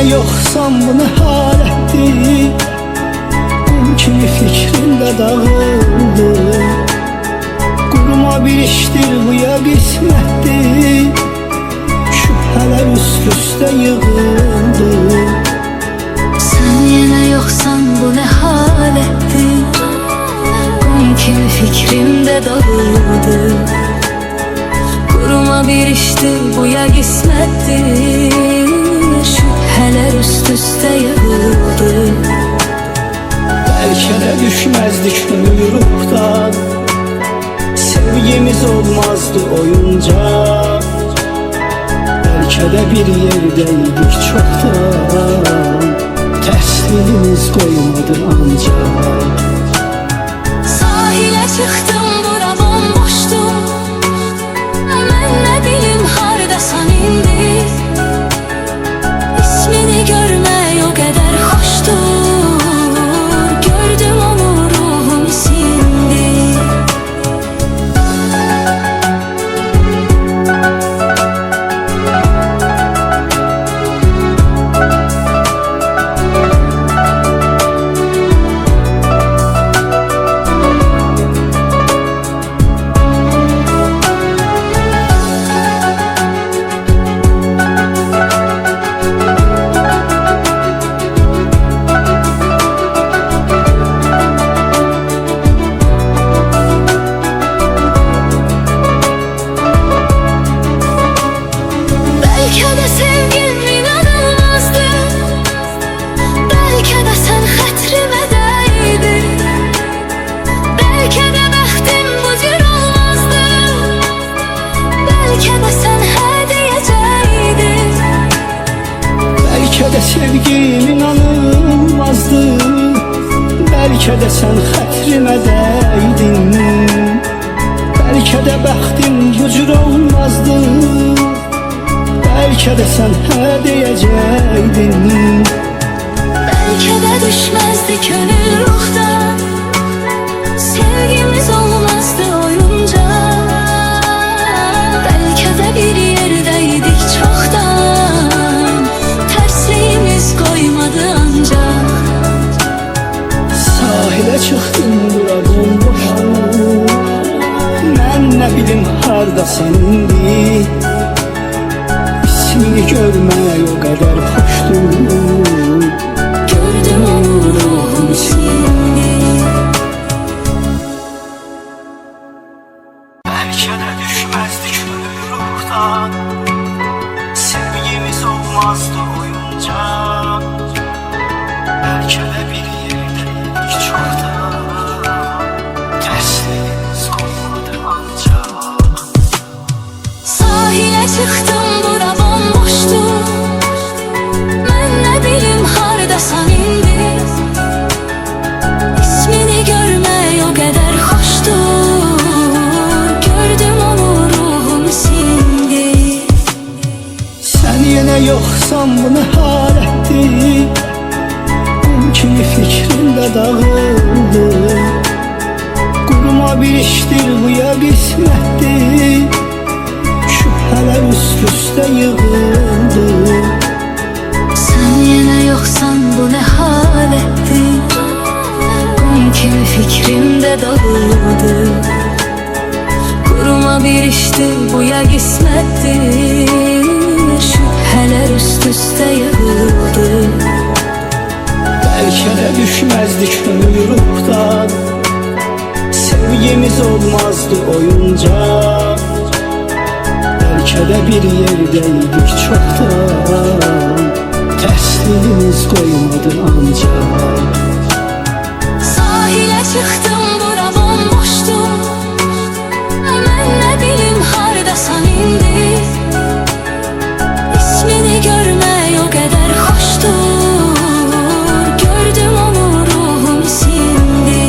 yine yoksan bu ne halettir? Kum kimi fikrimde dağıldı. Kuruma bir iştir bu ya qismətdir. Şübhələr üst üstə yığıldı. Sen yine yoksan bu ne halettir? Kum kimi fikrimde dağıldı. Kuruma bir iştir bu ya qismətdir. Şübhələr üst üstə yığıldı. Belki de düşmezdik ruhtan, sevgimiz olmazdı oyuncak. Belki de bir yerdeydik çoktan, tersliğimiz koymadı ancak. Sahile çıktım bura bomboştu. Ben ne bilim hardasan indi. İsmini görmək o qədər xoşdur. Gördüm onu ruhum sindi. Belki de sevgin inanılmazdı. Belki de sen xətrimə dəydin. Belki de bəxtim bu cür olmazdı. Belki de sen hə deyəcəydin. Belki de sevgim inanılmazdı. Belki de sen xətrimə dəydin. Belki de bəxtim bu cür olmazdı. Belki de sen hə deyəcəydin. Belki de düşmezdi könül ruhtan. Sevgimiz olmazdı oyuncak. Belki de bir yerdeydik çoktan. Tersliğimiz koymadı ancak. Sahile çıktım bura bomboşum. Ben ne bilim hardasan indi. İsmini görmək o qədər xoşdur. Gördüm onu ruhum sindi. Belki de düşmezdik ruhtan, sevgimiz olmazdı oyuncak. Belki de bir yerdeydik çoktan, tersliğimiz koymadı ancak. Sahile çıktım bura bomboştu. Ben ne bilim hardasan indi. İsmini görmək o qədər xoşdur. Gördüm onu ruhum sindi. Sen yine yoksan bu ne halettir? Kum kimi fikrimde dağıldı. Kuruma bir iştir bu ya qismətdir. Şübhələr üst üstə yığıldı. Sen yine yoksan bu ne halettir? Kum kimi fikrimde dağıldı. Kuruma bir iştir bu ya qismətdir. Şübhələr üst üstə yığıldı. Belki de düşmezdik ruhtan, sevgimiz olmazdı oyuncak. Belki de bir yerdeydik çoktan, tersliğimiz koymadı ancak. Sahile çıktım bura bomboştu. Ben ne bilim hardasan indi. İsmini görmək o qədər xoşdur. Gördüm onu ruhum sindi.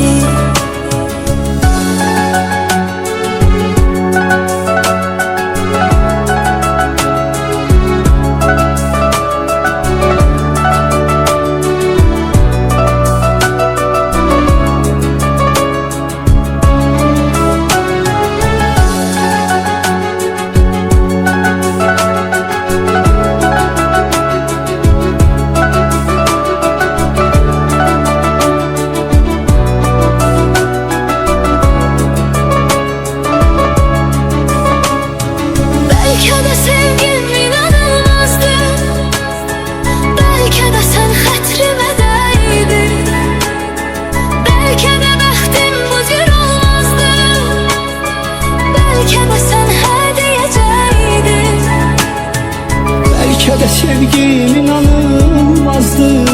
Belki de sevgim inanılmazdı,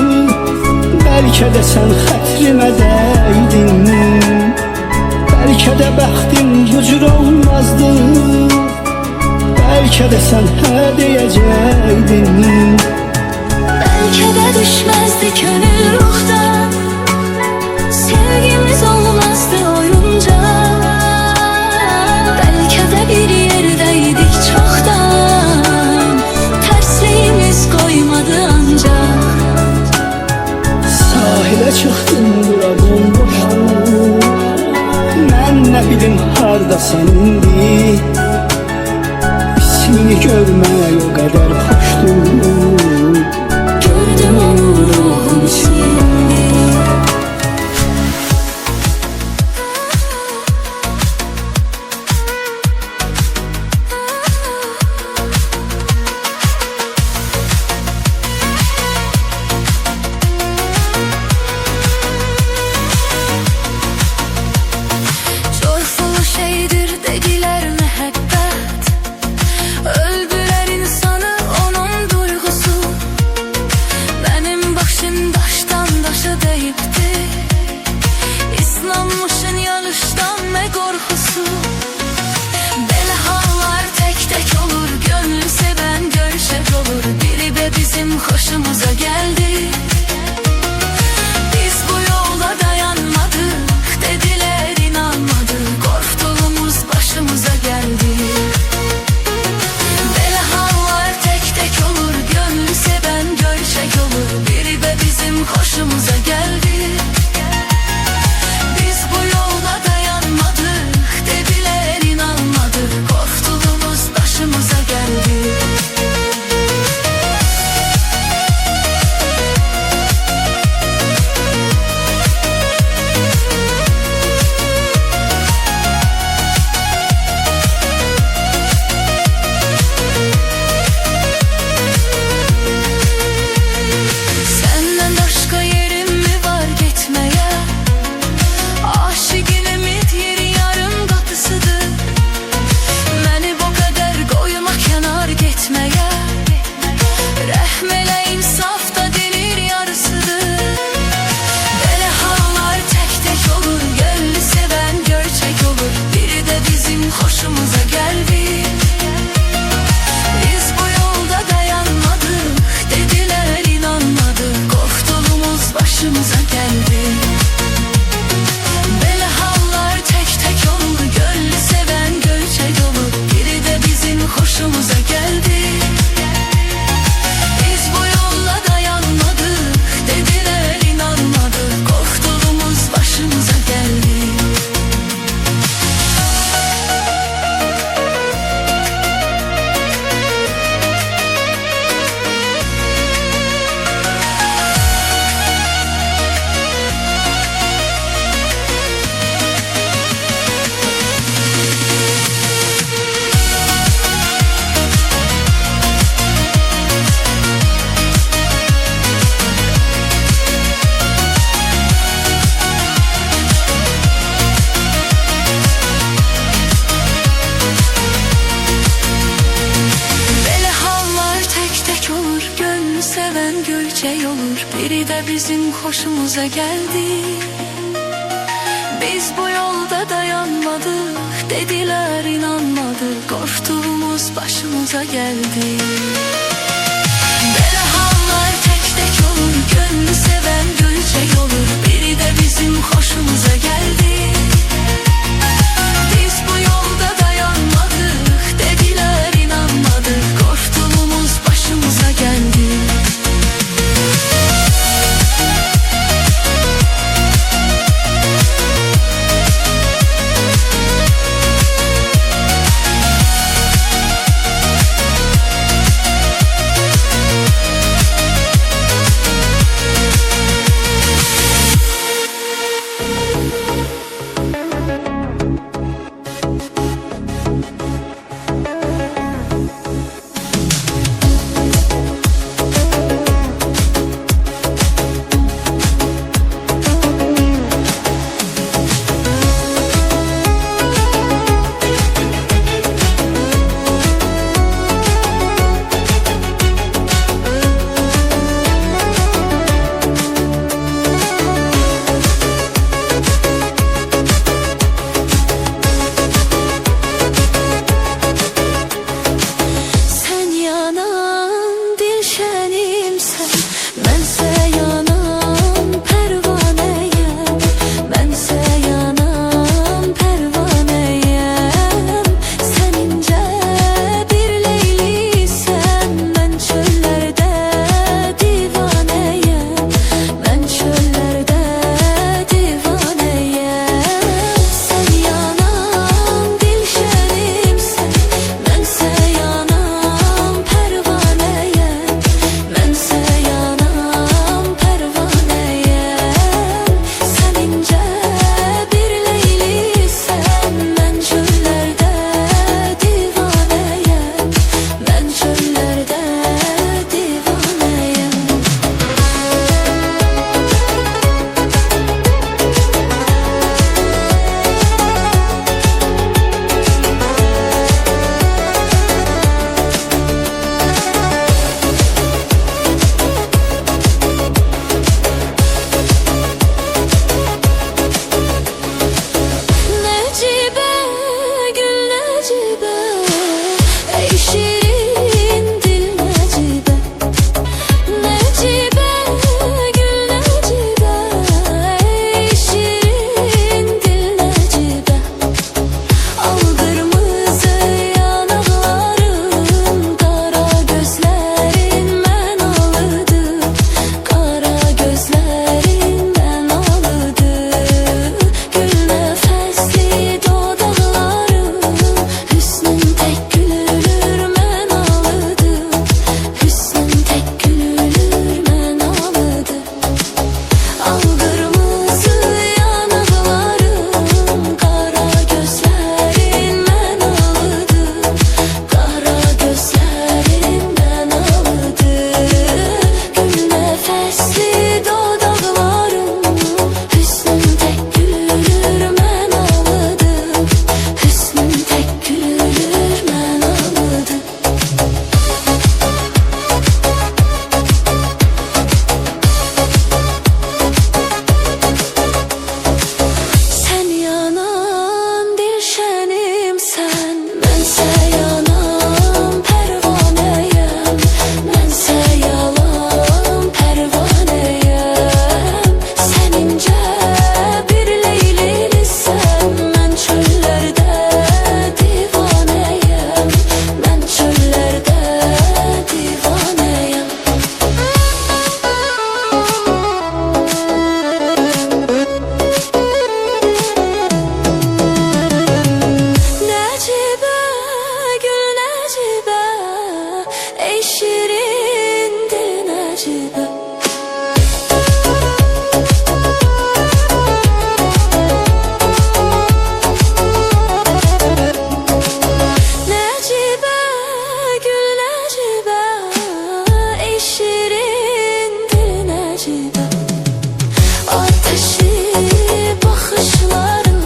belki de sen hatırıma değdin, belki de bəxtim bu cür olmazdı, belki de sen he diyecektin. Belki de düşmezdi könül ruhdan, sevgimiz olmazdı oyunca. Belki de bir yerdeydik çoktan, tersliğimiz koymadı ancak. Sahile çıktım bura bomboşdu, ben ne bilim hardasan indi. İsmini görmeye o kadar hoşdu, Gördüm onu ruhum sindi. Coşkulu şeydir dediler mehabbet, öldüler insanı onun duygusu. Benim başım daştan daşa değipti, İslanmışın yanıştan ne korkusu. Belə hallar tek tek olur, gönlü seven görüşek olur. Biri de bizim hoşumuza geldi. Biz bu yolda dayanmadık, dediler inanmadık. Korktuğumuz başımıza geldi. Belə hallar tek tek olur, gönlü seven görüşek olur. Biri de bizim hoşumuza geldi. Biz bu yolda dayanmadık, dediler inanmadık. Korktuğumuz başımıza geldi. Senden başka yerim mi var gitmeye? Aşıkın ümit yeri yarım kapısıdır. Beni bu kadar koyma kenar gitmeye. Rəhm elə insaf da denir yarısıdır. Belə hallar tek tek olur, gönlü seven gerçek olur. Biri de bizim hoşumuza geldi. Biz bu yolda dayanmadık, dediler inanmadık. Korktuğumuz başımıza geldi. Belə hallar tek tek olur, gönlü seven gerçek olur. Biri de bizim hoşumuza geldi. Biz bu yolda dayanmadık, dediler inanmadık. Korktuğumuz başımıza geldi. Belə hallar tek tek olur, gönlü seven görçek olur. Biri de bizim hoşumuza geldi. Biz bu yolda dayanmadık, dediler inanmadık. Korktuğumuz başımıza geldi. Belə hallar tek tek olur, gönlü seven görçek olur. Biri de bizim hoşumuza geldi. Biz bu yolda dayanmadık, dediler inanmadık. Korktuğumuz başımıza geldi. şirin dilin acıbe. Necibe, gül necibe, ey şirin dilin acıbe. Ateşi bakışların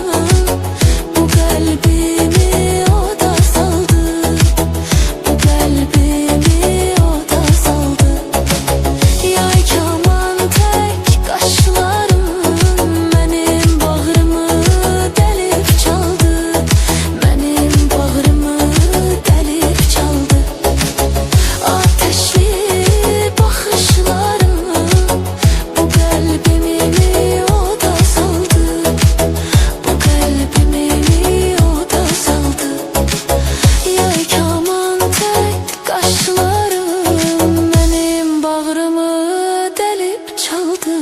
bu kalbimi oda saldı, bu kalbimi oda saldı. Yay kaman tek kaşların benim bağrımı delip çaldı, benim bağrımı delip çaldı. Ateşli bakışların bu kalbimi oda saldı, bu kalbimi oda saldı. Yay kaman tek kaşların benim bağrımı delip çaldı,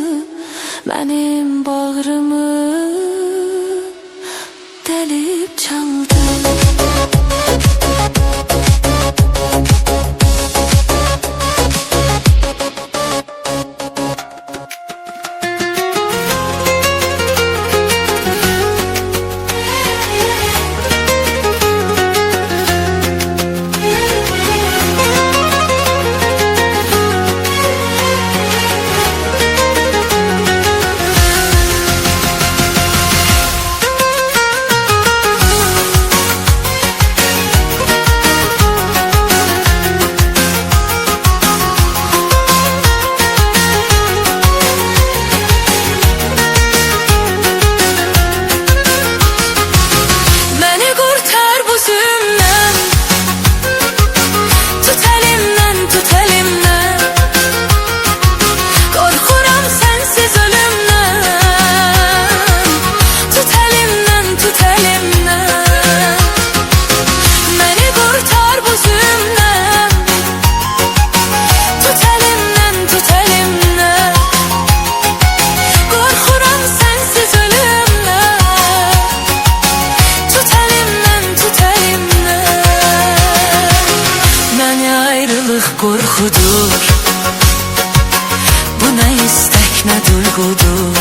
benim bağrımı delip çaldı. Beni kurtar bu zulümden, tut elimden, tut elimden. Korkuram sensiz ölümden, tut elimden, tut elimden. Beni kurtar bu zulümden, tut elimden, tut elimden. Korkuram sensiz ölümden, tut elimden, tut elimden. Beni ayrılık korkudur, bu ne istek ne duygudur.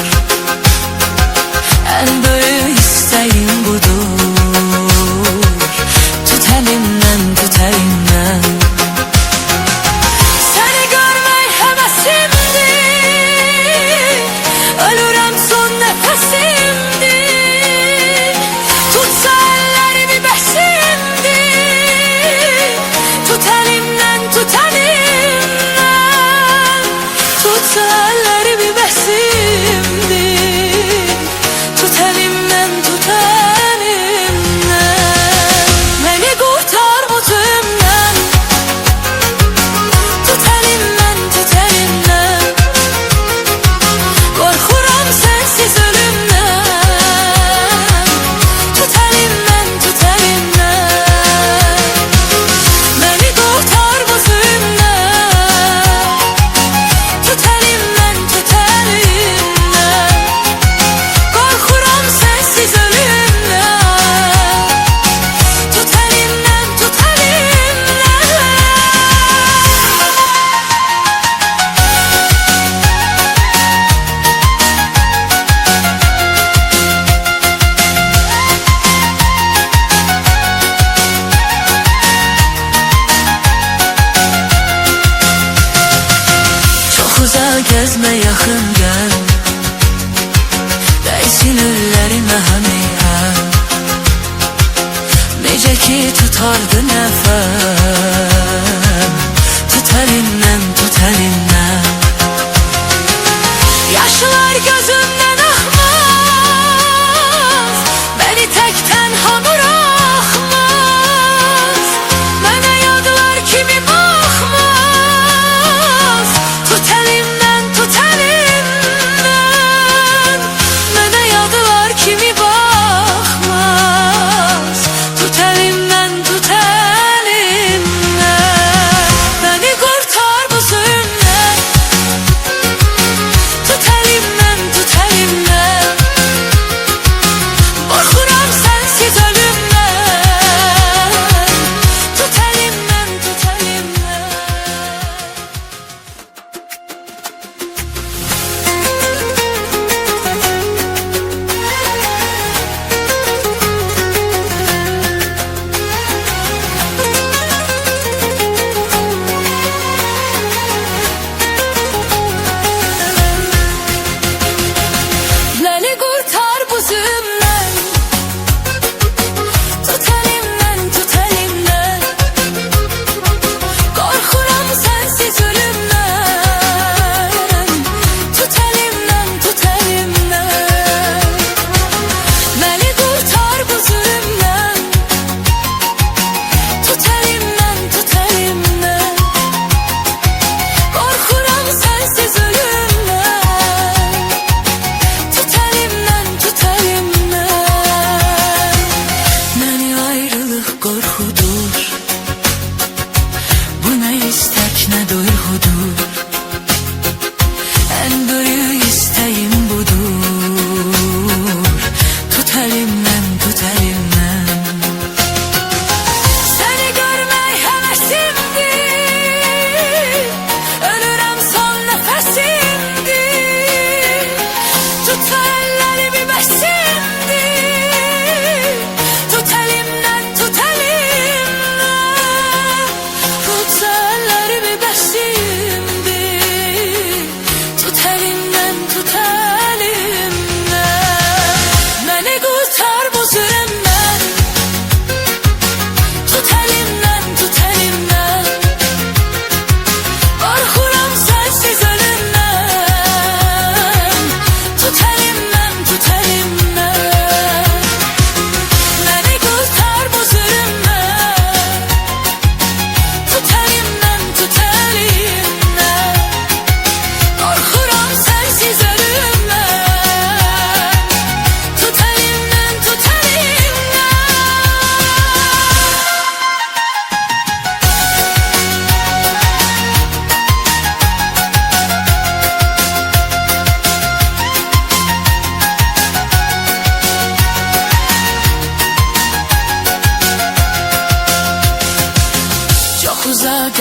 En büyük isteğim budur, tut elimden, tut elimden. Seni görmek hevesimdir, ölürüm son nefesimdir. Tutsa ellerimi besimdir, tut elimden, tut elimden. Tutsa ellerimi besimdir, tut elimden, tut elimden. Beni kurtar bu zulümden, tut elimden, tut elimden. Korkuram sensiz ölümden, tut elimden, tut elimden. Beni kurtar bu zulümden, tut elimden, tut elimden. Korkuram sensiz ölümden, tut elimden, tut elimden. Çok uzağa gezme, yakın gel. Değsin üllerime hemiyem, nece ki tutardı nefem. Tut elimden, tut elimden. Yaşlar gözümden akmaz, beni tek tenha bırakmaz. Bana yadlar kimi bakmaz, tut elimden, tut elimden. Bana yadlar kimi bakmaz, tut elimden, tut elimden.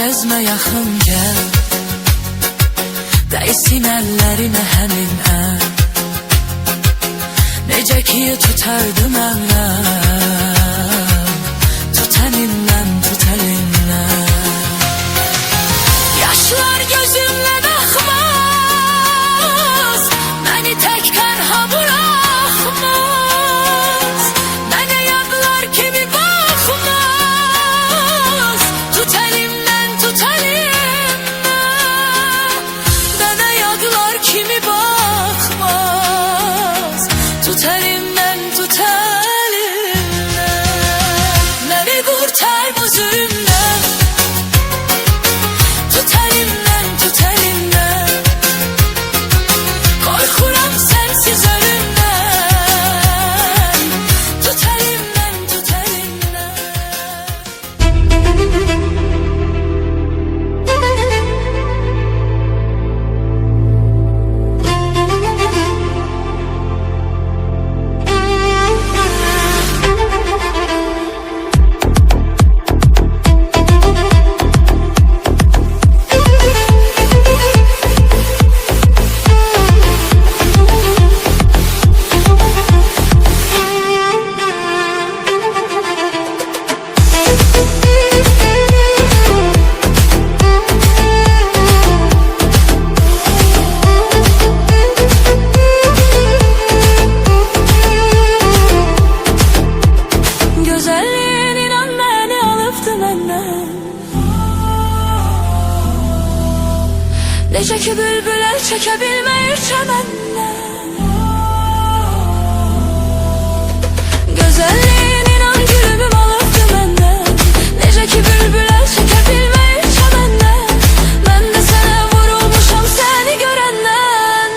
əzmə yaxın gəl, dəysin əllərimə həmin əl. Necə ki tutardım əllər, tut əlimdən, tut əlimdən. Yaşlar gözümdən axmaz, məni tək tənha buraxmaz. Mənə yadlar kimi baxmaz, tut əlimdən, tut əlimdən. Mənə yadlar kimi baxmaz, tut əlimdən, tut əlimdən. Məni qurtar bu zülmdən, tut əlimdən, tut əlimdən. Qorxuram sənsiz ölümdən, tut əlimdən, tut əlimdən. Gözəlliyin inan məni alıbdı məndən, necə ki bülbül əl çəkə bilməyir çəməndən. Gözəlliyin inan gülümüm alıbdı məndən, necə ki bülbül əl çəkə bilməyir çəməndən. Mən də sənə vurulmuşam səni görəndən.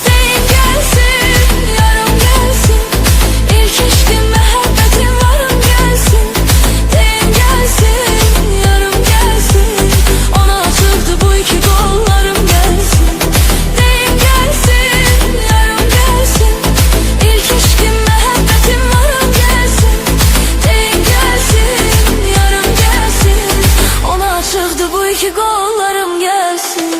Deyin gəlsin, yarım gəlsin, İlk eşqim məhəbbətim varım gəlsin. Deyin gəlsin, yarım gəlsin, ona açıqdı bu iki qollarım gəlsin. Deyin gəlsin, yarım gəlsin, İlk eşqim məhəbbətim varım gəlsin. Deyin gəlsin, yarım gəlsin, ona açıqdı bu iki qollarım gəlsin.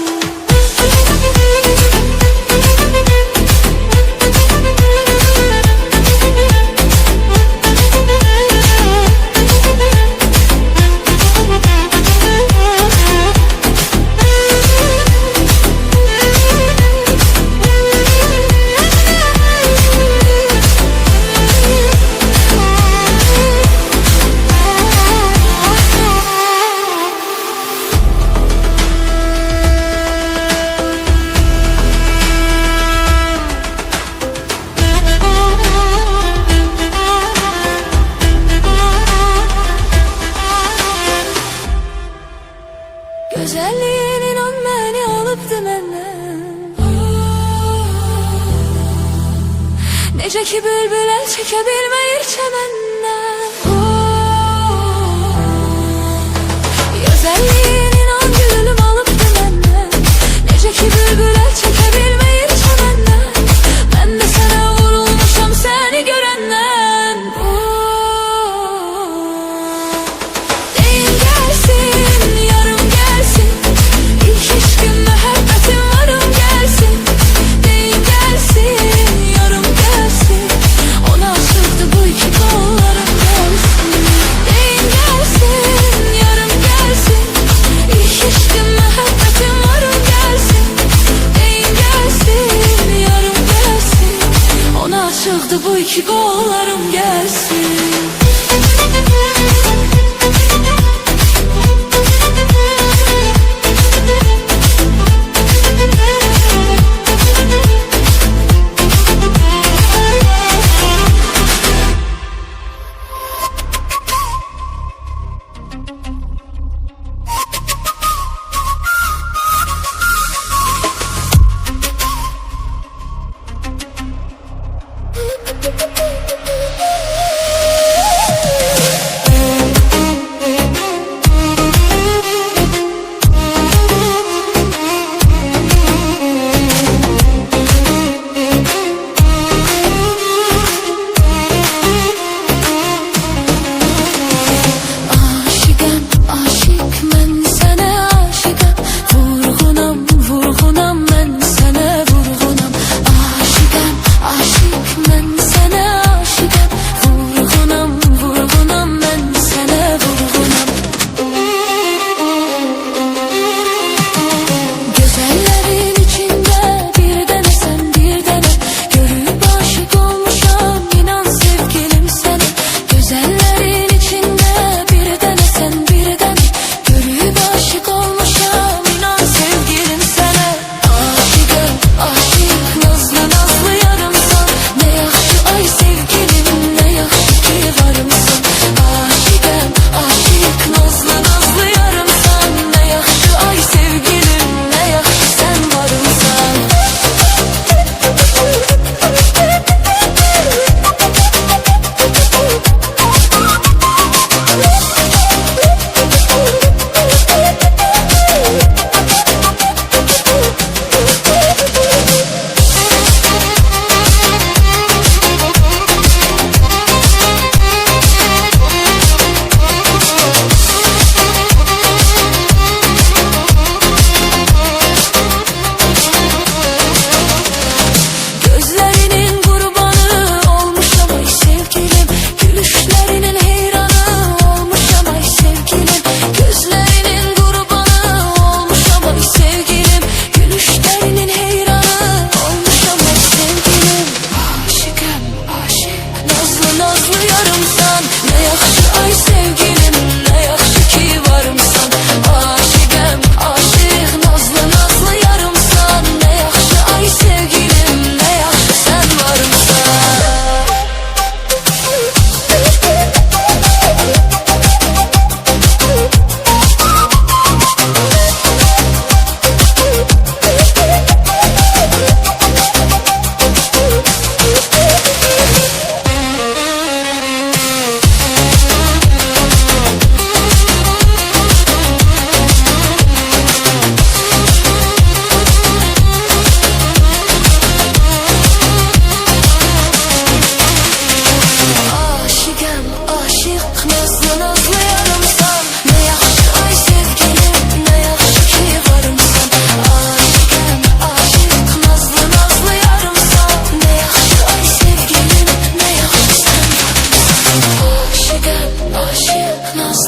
Gözəlliyin inan məni alıbdı məndən, necə ki bülbül əl çəkə bilməyir çəməndən. Gözəlliyin inan gülüm alıbdı məndən, necə ki bülbül əl çəkə bilməyir çəməndən. Mən də sənə vurulmuşam səni görəndən. Deyin gəlsin, yarım gəlsin, İlk eşqim məhəbbətim varım gəlsin. Deyin gəlsin, yarım gəlsin, ona açıqdı bu iki qollar.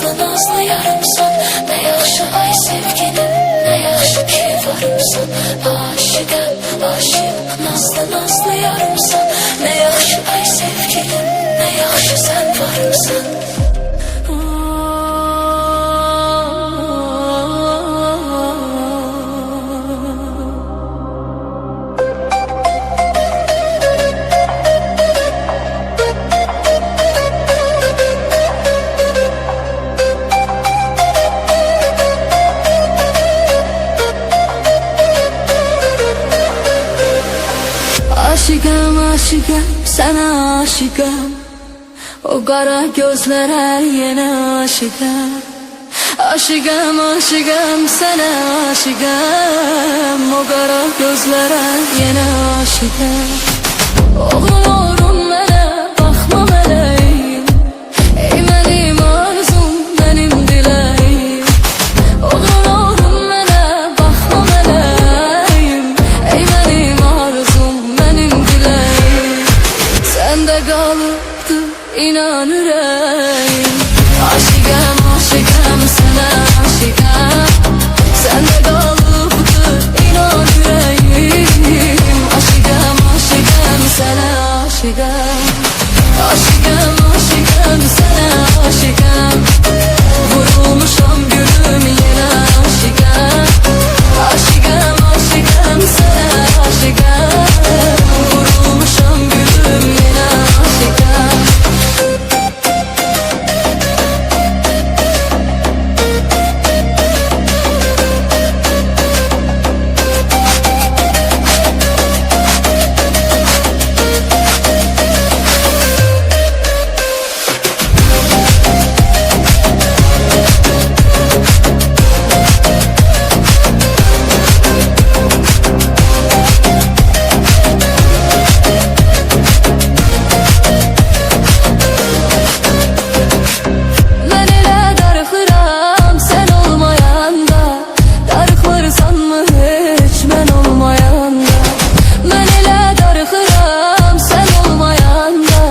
Nazlı nazlı yarımsan, ne yaxşı ay sevgilim, ne yaxşı ki varımsan. Aşıqam, aşık, nazlı nazlı yarımsan, ne yaxşı ay sevgilim, ne yaxşı sen varımsan. Aşıqam, aşıqam, sənə aşıqam. O qara gözlərə yenə aşıqam. Aşıqam, aşıqam, sənə aşıqam. O qara gözlərə yenə aşıqam. Oğlum oğlum mənə baxma mələyim, ey mənim arzum, mənim diləyim. Oğlum oğlum mənə baxma mələyim, ey mənim arzum, mənim diləyim. Səndə qalıbdı inan ürəyim. Aşıqam, aşıqam, sənə aşıqam. Səndə qalıbdı inan ürəyim. Aşıqam, aşıqam, sənə aşıqam. Aşıqam, aşıqam, sənə aşıqam. Vurulmuşam gülüm yenə aşıqam. Aşıqam, aşıqam, sənə aşıqam. Vurulmuşam gülüm yenə aşıqam. Mən elə darıxıram sən olmayanda, darıxmırsanmı heç mən olmayanda. Mən elə darıxıram sən olmayanda,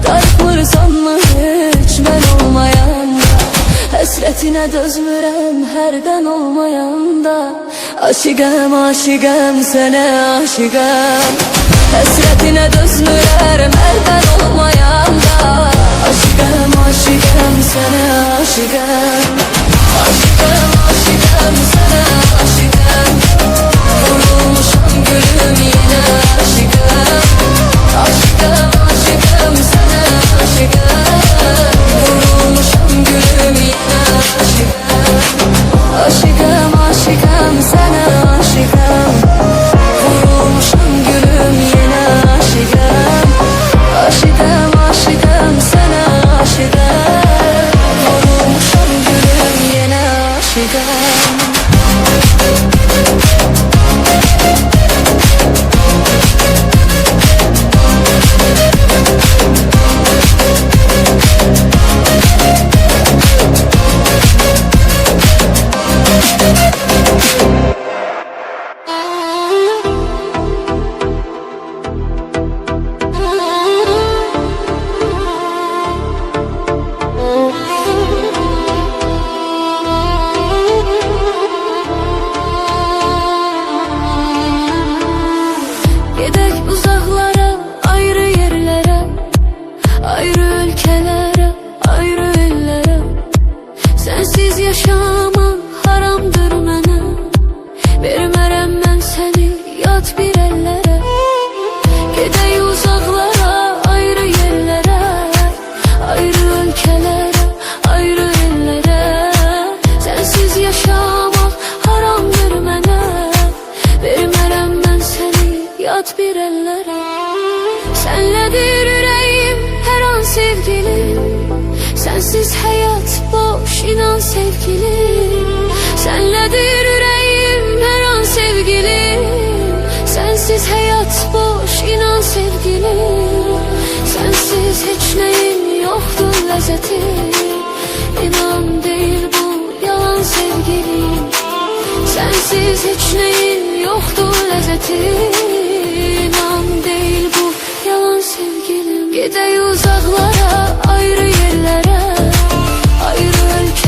darıxmırsanmı heç mən olmayanda. Həsrətinə dözmürəm hərdən olmayanda. Aşıqam, aşıqam, sənə aşıqam. Həsrətinə dözmürəm hərdən olmayanda. Aşıqam, aşıqam, sənə aşıqam. Aşıqam, aşıqam, sənə aşıqam. Vurulmuşam gülüm yenə aşıqam. Aşıqam, aşıqam, sənə aşıqam. Vurulmuşam gülüm yenə aşıqam. Aşıqam, aşıqam, sənə aşıqam. Vurulmuşam gülüm yenə aşıqam. Aşıqam, aşıqam, sənə aşıqam. Vurulmuşam gülüm yenə aşıqam. Gedək uzaqlara, ayrı yerlərə, ayrı ölkələrə, ayrı ellərə. Sənsiz yaşamaq haramdır mənə. Vermərəm mən səni yad bir əllərə. Gedək uzaqlara, ayrı yerlərə, ayrı ölkələrə, ayrı ellərə. Sənsiz yaşamaq haramdır mənə. Vermərəm mən səni yad bir əllərə. Sənlədir ürəyim hər an sevgilim. Sənsiz həyat boş inan sevgilim. Sənlədir ürəyim hər an sevgilim. Sənsiz həyat boş inan sevgilim. Sənsiz heç nəyim yoxdur ləzzəti. İnan deyil bu yalan sevgilim. Sənsiz heç nəyim yoxdur ləzzəti. İnan deyil bu yalan sevgilim. Gedək uzaqlara, ayrı yerlərə, ayrı ölkələrə.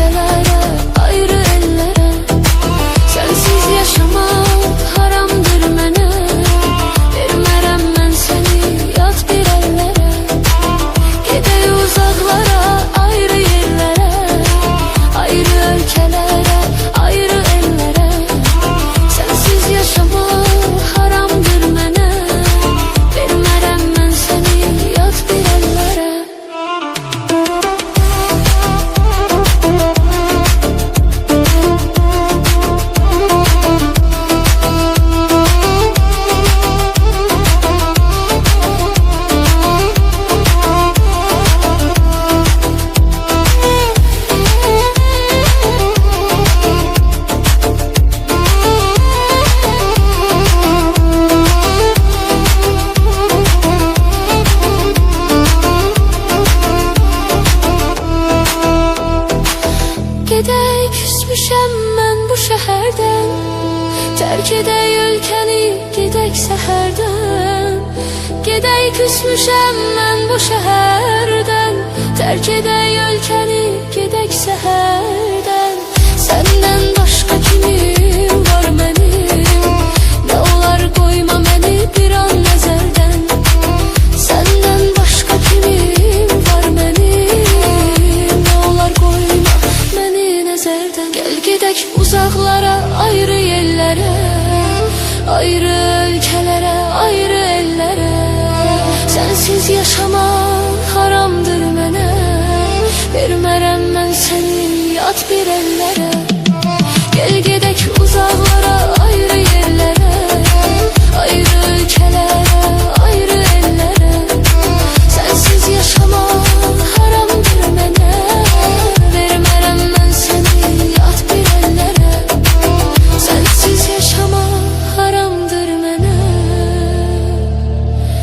Gedək küsmüşəm mən bu şəhərdən, tərk edək ölkəni gedək səhərdən. Gedək küsmüşəm mən bu şəhərdən, tərk edək ölkəni gedək səhərdən. Səndən başqa kimim var mənim, nə olar qoyma məni bir an nəzərdən. Səndən başqa kimim var mənim, nə olar qoyma məni nəzərdən. Gəl gedək uzaqlara, ayrı yerlərə, ayrı ölkələrə, ayrı ellərə. Sənsiz yaşamaq haramdır mənə, vermərəm mən səni yad bir ellərə. Gel